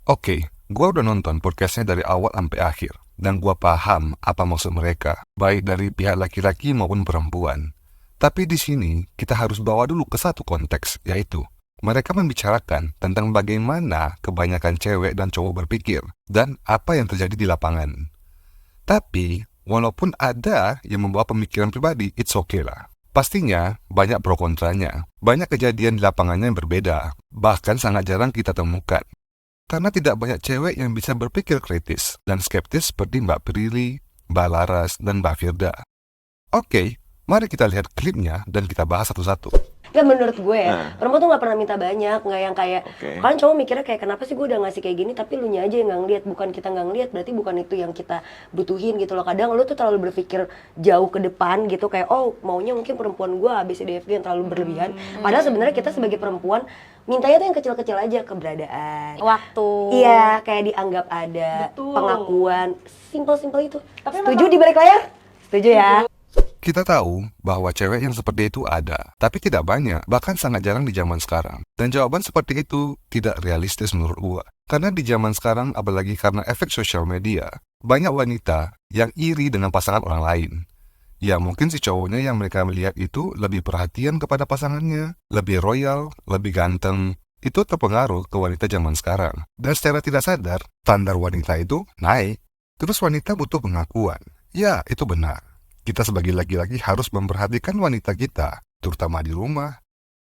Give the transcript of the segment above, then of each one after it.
Oke, gua udah nonton podcastnya dari awal sampai akhir, dan gua paham apa maksud mereka, baik dari pihak laki-laki maupun perempuan. Tapi di sini kita harus bawa dulu ke satu konteks, yaitu mereka membicarakan tentang bagaimana kebanyakan cewek dan cowok berpikir dan apa yang terjadi di lapangan. Tapi, walaupun ada yang membawa pemikiran pribadi, it's okay lah. Pastinya, banyak pro kontranya. Banyak kejadian di lapangannya yang berbeda. Bahkan sangat jarang kita temukan. Karena tidak banyak cewek yang bisa berpikir kritis dan skeptis seperti Mbak Prilly, Mbak Laras, dan Mbak Firda. Oke, mari kita lihat klipnya dan kita bahas satu-satu. Nggak, menurut gue ya, perempuan tuh nggak pernah minta banyak, nggak yang kayak kalian cowok mikirnya kayak kenapa sih gue udah ngasih kayak gini tapi lu nya aja yang nggak ngeliat, bukan kita nggak ngeliat berarti bukan itu yang kita butuhin gitu loh. Kadang lu tuh terlalu berpikir jauh ke depan gitu, kayak oh maunya mungkin perempuan gue ABCDFG yang terlalu berlebihan, padahal sebenarnya kita sebagai perempuan mintanya tuh yang kecil-kecil aja, keberadaan, waktu. iya, kayak dianggap ada. Betul. Pengakuan simpel-simpel itu. Tapi Setuju memang- di balik layar? Setuju ya? Kita tahu bahwa cewek yang seperti itu ada, tapi tidak banyak, bahkan sangat jarang di zaman sekarang. Dan jawaban seperti itu tidak realistis menurut gua. Karena di zaman sekarang, apalagi karena efek sosial media, banyak wanita yang iri dengan pasangan orang lain. Ya mungkin si cowoknya yang mereka melihat itu lebih perhatian kepada pasangannya, lebih royal, lebih ganteng. Itu terpengaruh ke wanita zaman sekarang. Dan secara tidak sadar, standar wanita itu naik. Terus wanita butuh pengakuan. Ya, itu benar. Kita sebagai laki-laki harus memperhatikan wanita kita, terutama di rumah.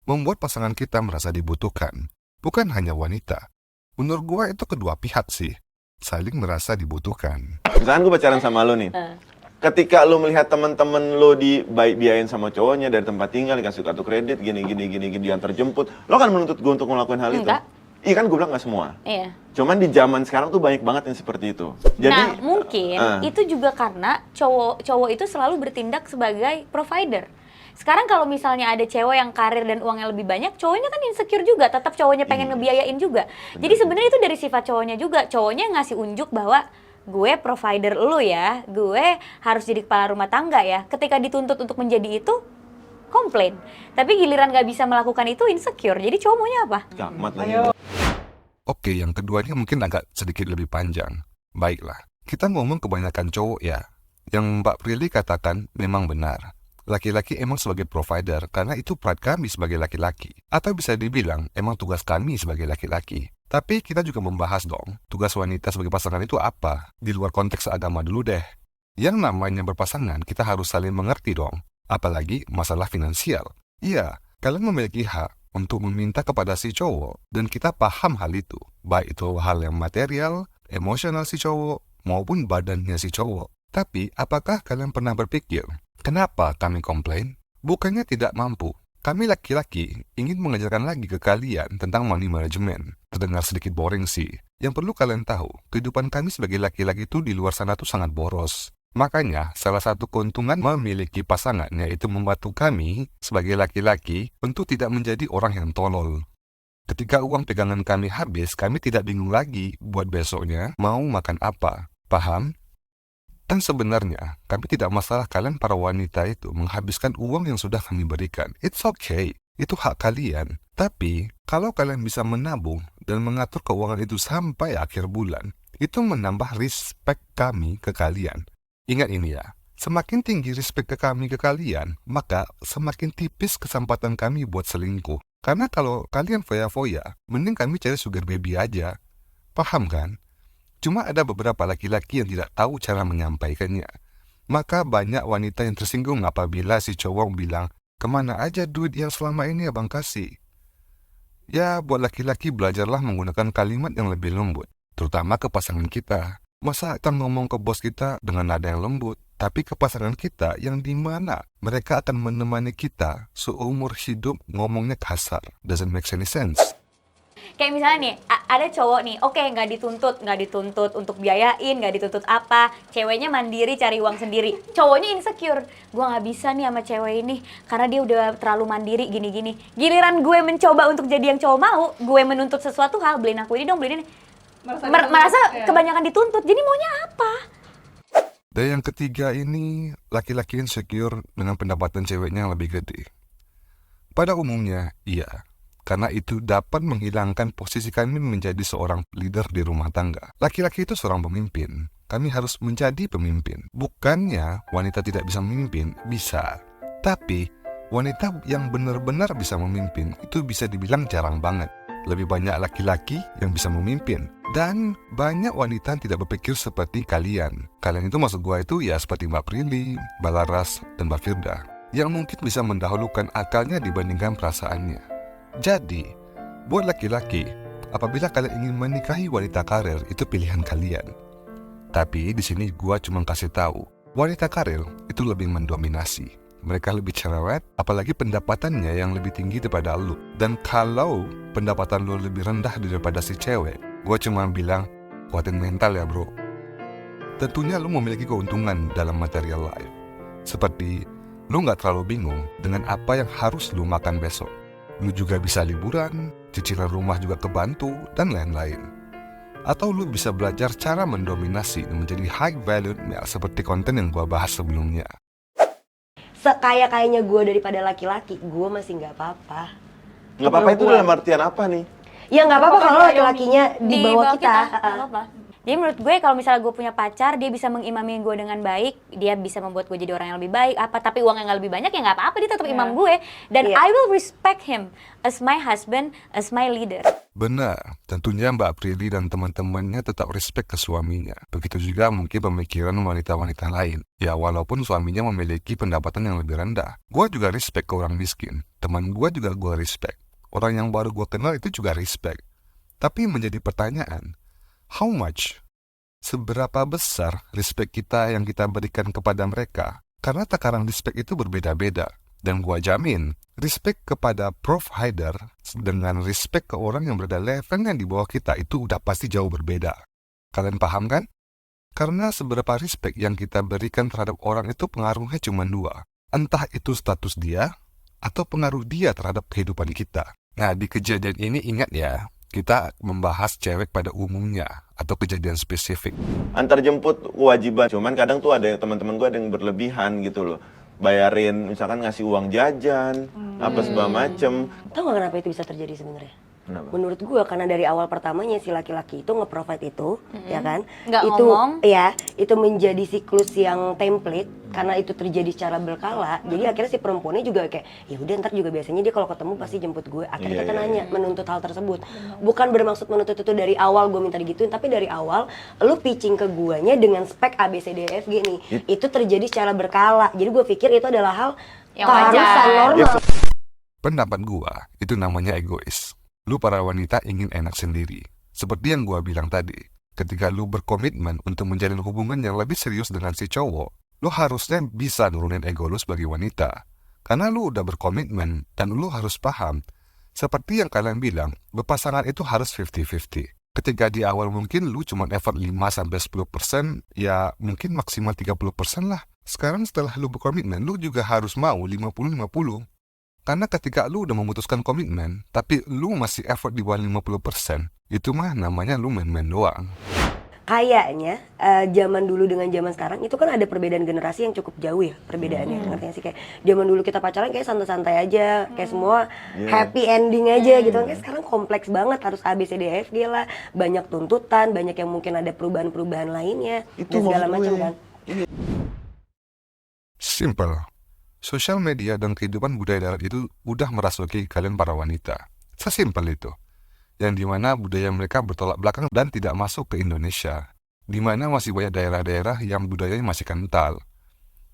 Membuat pasangan kita merasa dibutuhkan. Bukan hanya wanita. Menurut gua itu kedua pihak sih. Saling merasa dibutuhkan. Misalkan gue pacaran sama lo nih. Ketika lo melihat teman-teman lo dibiayain sama cowoknya dari tempat tinggal, dikasih kartu kredit, gini, diantar jemput, lo kan menuntut gue untuk ngelakuin hal itu? Enggak. Iya kan gue bilang nggak semua. Iya. Cuman di zaman sekarang tuh banyak banget yang seperti itu. Jadi, Nah, mungkin itu juga karena cowok itu selalu bertindak sebagai provider. Sekarang kalau misalnya ada cewek yang karir dan uangnya lebih banyak, cowoknya kan insecure juga, tetap cowoknya pengen ngebiayain juga. Jadi sebenarnya itu dari sifat cowoknya juga. Cowoknya ngasih unjuk bahwa gue provider lu ya, gue harus jadi kepala rumah tangga ya. Ketika dituntut untuk menjadi itu, komplain. Tapi giliran gak bisa melakukan itu, insecure. Jadi cowok maunya apa? gamat lagi. Oke, yang keduanya mungkin agak sedikit lebih panjang. Baiklah, kita ngomong kebanyakan cowok ya. Yang Mbak Prilly katakan memang benar. Laki-laki emang sebagai provider karena itu pride kami sebagai laki-laki. Atau bisa dibilang emang tugas kami sebagai laki-laki. Tapi kita juga membahas dong, tugas wanita sebagai pasangan itu apa? Di luar konteks agama dulu deh. Yang namanya berpasangan, kita harus saling mengerti dong. Apalagi masalah finansial. Iya, kalian memiliki hak untuk meminta kepada si cowok, dan kita paham hal itu, baik itu hal yang material, emosional si cowok, maupun badannya si cowok. Tapi, apakah kalian pernah berpikir, kenapa kami komplain? Bukannya tidak mampu. Kami laki-laki ingin mengajarkan lagi ke kalian tentang money management. Terdengar sedikit boring sih. Yang perlu kalian tahu, kehidupan kami sebagai laki-laki itu di luar sana tuh sangat boros. Makanya, salah satu keuntungan memiliki pasangan yaitu membantu kami sebagai laki-laki untuk tidak menjadi orang yang tolol. Ketika uang pegangan kami habis, kami tidak bingung lagi buat besoknya mau makan apa. Paham? Dan sebenarnya, kami tidak masalah kalian para wanita itu menghabiskan uang yang sudah kami berikan. It's okay. Itu hak kalian. Tapi, kalau kalian bisa menabung dan mengatur keuangan itu sampai akhir bulan, itu menambah respect kami ke kalian. Ingat ini ya, semakin tinggi respect ke kami ke kalian, maka semakin tipis kesempatan kami buat selingkuh. Karena kalau kalian foya-foya, mending kami cari sugar baby aja. Paham kan? Cuma ada beberapa laki-laki yang tidak tahu cara menyampaikannya. Maka banyak wanita yang tersinggung apabila si cowok bilang, kemana aja duit yang selama ini abang kasih? Ya, buat laki-laki belajarlah menggunakan kalimat yang lebih lembut, terutama ke pasangan kita. Masa kita ngomong ke bos kita dengan nada yang lembut, tapi ke pasangan kita yang dimana mereka akan menemani kita seumur hidup ngomongnya kasar. Doesn't make any sense. Kayak misalnya nih, ada cowok nih, oke nggak dituntut untuk biayain, nggak dituntut apa, ceweknya mandiri cari uang sendiri, cowoknya insecure, gue nggak bisa nih sama cewek ini karena dia udah terlalu mandiri gini-gini. Giliran gue mencoba untuk jadi yang cowok mau, gue menuntut sesuatu hal, beliin aku ini dong, beliin ini, merasa kebanyakan dituntut, jadi maunya apa? Dan yang ketiga ini, laki-laki insecure dengan pendapatan ceweknya yang lebih gede. Pada umumnya, iya. karena itu dapat menghilangkan posisi kami menjadi seorang leader di rumah tangga. Laki-laki itu seorang pemimpin. Kami harus menjadi pemimpin. Bukannya wanita tidak bisa memimpin, bisa. Tapi wanita yang benar-benar bisa memimpin itu bisa dibilang jarang banget. Lebih banyak laki-laki yang bisa memimpin. Dan banyak wanita yang tidak berpikir seperti kalian. Kalian itu maksud gua itu ya seperti Mbak Prilly, Mbak Laras, dan Mbak Firda. Yang mungkin bisa mendahulukan akalnya dibandingkan perasaannya. Jadi, buat laki-laki, apabila kalian ingin menikahi wanita karir, itu pilihan kalian. Tapi di sini gua cuma kasih tahu, wanita karir itu lebih mendominasi. Mereka lebih cerewet, apalagi pendapatannya yang lebih tinggi daripada lu. Dan kalau pendapatan lu lebih rendah daripada si cewek, gua cuma bilang, kuatin mental ya bro. Tentunya lu memiliki keuntungan dalam material life. Seperti, lu gak terlalu bingung dengan apa yang harus lu makan besok. Lu juga bisa liburan, cicilan rumah juga kebantu, dan lain-lain. Atau lu bisa belajar cara mendominasi dan menjadi high value male seperti konten yang gua bahas sebelumnya. Sekaya-kayanya gue daripada laki-laki, gue masih nggak apa-apa. Nggak apa-apa itu dalam artian apa nih? Ya nggak apa-apa kalau laki-lakinya di bawah kita. Nggak apa-apa. Jadi menurut gue kalau misalnya gue punya pacar, dia bisa mengimami gue dengan baik, dia bisa membuat gue jadi orang yang lebih baik, tapi uang yang lebih banyak ya nggak apa-apa, dia tetap imam gue. Dan I will respect him as my husband, as my leader. Benar, tentunya Mbak Prilly dan teman-temannya tetap respect ke suaminya. Begitu juga mungkin pemikiran wanita-wanita lain. Ya walaupun suaminya memiliki pendapatan yang lebih rendah. Gua juga respect ke orang miskin. Teman gua juga gua respect. Orang yang baru gua kenal itu juga respect. Tapi menjadi pertanyaan, how much? Seberapa besar respect kita yang kita berikan kepada mereka? Karena takaran respect itu berbeda-beda. Dan gua jamin, respect kepada provider dengan respect ke orang yang berada level yang di bawah kita itu udah pasti jauh berbeda. Kalian paham kan? Karena seberapa respect yang kita berikan terhadap orang itu pengaruhnya cuma dua. Entah itu status dia, atau pengaruh dia terhadap kehidupan kita. Nah, di kejadian ini ingat ya, kita membahas cewek pada umumnya, atau kejadian spesifik. Antar jemput kewajiban, cuman kadang tuh ada teman-teman gue ada yang berlebihan gitu loh. Bayarin, misalkan ngasih uang jajan, apa segala macem. Tahu nggak kenapa itu bisa terjadi sebenarnya? Kenapa? Menurut gue karena dari awal pertamanya si laki-laki itu nge-provide itu, ya kan? Nggak itu ngomong. ya, itu menjadi siklus yang template karena itu terjadi secara berkala. Jadi akhirnya si perempuannya juga kayak, ya udah ntar juga biasanya dia kalau ketemu pasti jemput gue. Akhirnya kita nanya menuntut hal tersebut. Bukan bermaksud menuntut itu dari awal gue minta digituin, tapi dari awal lu pitching ke guanya dengan spek A B C D E F G nih. Itu terjadi secara berkala. Jadi gue pikir itu adalah hal yang wajar, normal. Pendapat gua, itu namanya egois. Lu para wanita ingin enak sendiri. Seperti yang gua bilang tadi, ketika lu berkomitmen untuk menjalin hubungan yang lebih serius dengan si cowok, lu harusnya bisa nurunin ego lu sebagai wanita. Karena lu udah berkomitmen, dan lu harus paham, seperti yang kalian bilang, berpasangan itu harus 50-50. Ketika di awal mungkin lu cuma effort 5-10%, ya mungkin maksimal 30% lah. Sekarang setelah lu berkomitmen, lu juga harus mau 50-50. Karena ketika lu udah memutuskan komitmen, tapi lu masih effort di bawah 50%, itu mah namanya lu main-main doang. Kayaknya zaman dulu dengan zaman sekarang itu kan ada perbedaan generasi yang cukup jauh ya perbedaannya. Ngerti gak sih? Kayak zaman dulu kita pacaran kayak santai-santai aja, kayak semua happy ending aja gitu. Kayak sekarang kompleks banget, harus A B C D E F G lah, banyak tuntutan, banyak yang mungkin ada perubahan-perubahan lainnya Itu dan segala maksud macam gue. kan. Simple. Sosial media dan kehidupan budaya darat itu udah merasuki kalian para wanita. Sesimpel itu. Yang dimana budaya mereka bertolak belakang dan tidak masuk ke Indonesia. Dimana masih banyak daerah-daerah yang budayanya masih kental.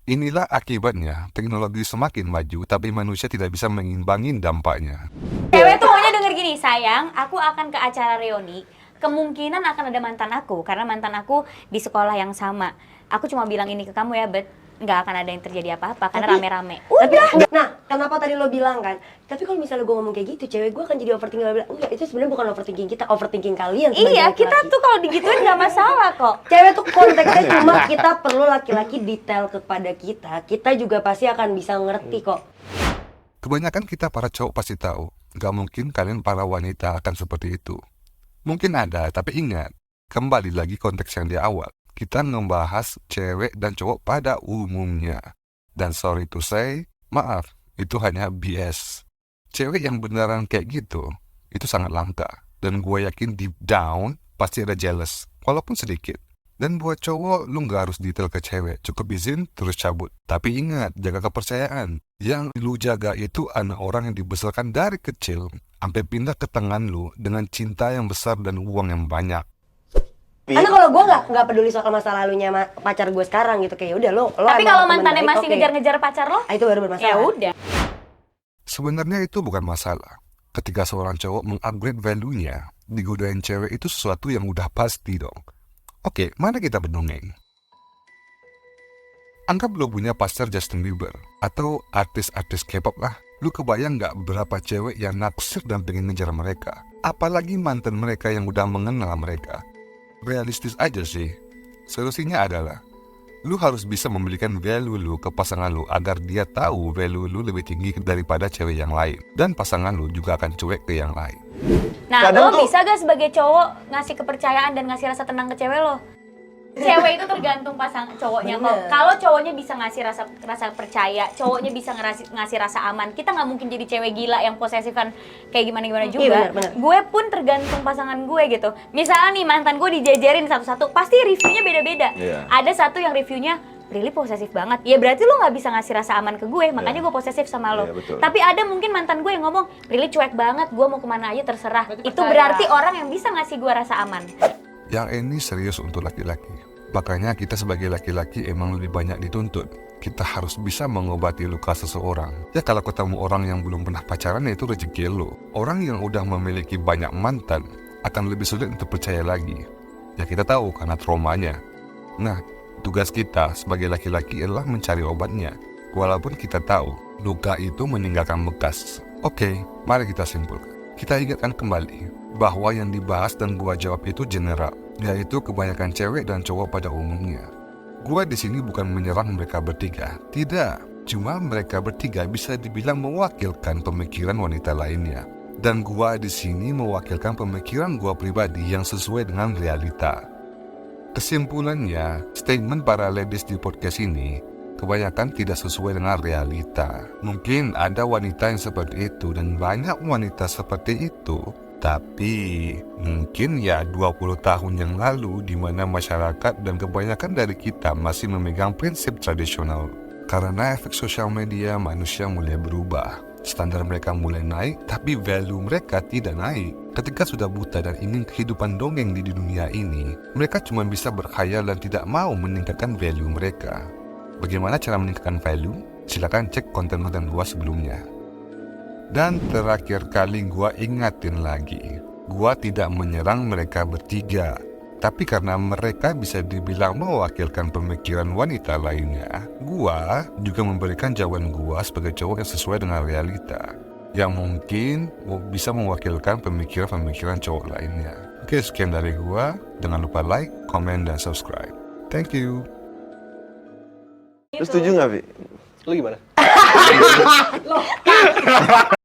Inilah akibatnya teknologi semakin maju tapi manusia tidak bisa mengimbangi dampaknya. Cewek tuh maunya denger gini, sayang, aku akan ke acara reuni. Kemungkinan akan ada mantan aku, karena mantan aku di sekolah yang sama. Aku cuma bilang ini ke kamu ya, Bet. Nggak akan ada yang terjadi apa-apa, karena rame-rame. Tapi, nah, kenapa tadi lo bilang kan? Tapi kalau misalnya gue ngomong kayak gitu, cewek gue akan jadi overthinking. Lo bilang, enggak, itu sebenarnya bukan overthinking kita, overthinking kalian sebagai Iya, laki-laki. kita tuh kalau digituin nggak masalah kok. Cewek tuh konteksnya cuma kita perlu laki-laki detail kepada kita juga pasti akan bisa ngerti kok. Kebanyakan kita para cowok pasti tahu, gak mungkin kalian para wanita akan seperti itu. Mungkin ada, tapi ingat, kembali lagi konteks yang di awal. Kita membahas cewek dan cowok pada umumnya. Dan sorry to say, maaf, itu hanya BS. Cewek yang beneran kayak gitu, itu sangat langka. Dan gue yakin deep down pasti ada jealous, walaupun sedikit. Dan buat cowok, lu nggak harus detail ke cewek, cukup izin terus cabut. Tapi ingat, jaga kepercayaan. Yang lu jaga itu anak orang yang dibesarkan dari kecil, sampai pindah ke tangan lu dengan cinta yang besar dan uang yang banyak. Karena kalau gue nggak peduli soal masa lalunya pacar gue sekarang gitu, kayak udah lo. Tapi emang kalau temen mantannya baik, masih oke. ngejar-ngejar pacar lo, Itu baru bermasalah. ya udah. Sebenarnya itu bukan masalah. Ketika seorang cowok mengupgrade value-nya, digodain cewek itu sesuatu yang udah pasti dong. Oke, mari kita berdongeng. Anggap lo punya pacar Justin Bieber atau artis-artis K-pop lah. Lu kebayang nggak berapa cewek yang naksir dan pengen ngejar mereka? Apalagi mantan mereka yang udah mengenal mereka. Realistis aja sih. Solusinya adalah lu harus bisa memberikan value lu ke pasangan lu agar dia tahu value lu lebih tinggi daripada cewek yang lain. Dan pasangan lu juga akan cuek ke yang lain. Nah, Kadang lo tuh- bisa gak sebagai cowok ngasih kepercayaan dan ngasih rasa tenang ke cewek lo? Cewek itu tergantung cowoknya. Bener. Kalau cowoknya bisa ngasih rasa percaya, cowoknya bisa ngasih rasa aman. Kita nggak mungkin jadi cewek gila yang posesifan kayak gimana juga. bener. Gue pun tergantung pasangan gue gitu. Misalnya nih mantan gue dijajarin satu-satu, pasti reviewnya beda-beda. Iya. Ada satu yang reviewnya Prilly posesif banget. Ya berarti lo nggak bisa ngasih rasa aman ke gue, makanya Iya. gue posesif sama lo. Iya, betul. Tapi ada mungkin mantan gue yang ngomong, Prilly cuek banget, gue mau kemana aja terserah. Berarti Itu percaya. berarti orang yang bisa ngasih gue rasa aman. Yang ini serius untuk laki-laki. Makanya kita sebagai laki-laki emang lebih banyak dituntut. Kita harus bisa mengobati luka seseorang. Ya kalau ketemu orang yang belum pernah pacaran ya itu rezeki lo. Orang yang udah memiliki banyak mantan akan lebih sulit untuk percaya lagi. Ya kita tahu karena traumanya. Nah, tugas kita sebagai laki-laki adalah mencari obatnya. Walaupun kita tahu luka itu meninggalkan bekas. Oke, mari kita simpulkan. Kita ingatkan kembali bahwa yang dibahas dan gua jawab itu general, yaitu kebanyakan cewek dan cowok pada umumnya. Gua di sini bukan menyerang mereka bertiga, tidak. Cuma mereka bertiga bisa dibilang mewakilkan pemikiran wanita lainnya. Dan gua di sini mewakilkan pemikiran gua pribadi yang sesuai dengan realita. Kesimpulannya, statement para ladies di podcast ini kebanyakan tidak sesuai dengan realita. Mungkin ada wanita yang seperti itu dan banyak wanita seperti itu. Tapi mungkin ya 20 tahun yang lalu di mana masyarakat dan kebanyakan dari kita masih memegang prinsip tradisional. Karena efek sosial media manusia mulai berubah. Standar mereka mulai naik tapi value mereka tidak naik. Ketika sudah buta dan ingin kehidupan dongeng di dunia ini, mereka cuma bisa berkhayal dan tidak mau meningkatkan value mereka. Bagaimana cara meningkatkan value? Silakan cek konten-konten gua sebelumnya. Dan terakhir kali gua ingatin lagi, gua tidak menyerang mereka bertiga. Tapi karena mereka bisa dibilang mewakilkan pemikiran wanita lainnya, gua juga memberikan jawaban gua sebagai cowok yang sesuai dengan realita. Yang mungkin bisa mewakilkan pemikiran-pemikiran cowok lainnya. Oke, sekian dari gua. Jangan lupa like, comment, dan subscribe. Thank you. Lu setuju nggak, Vi? Lu gimana?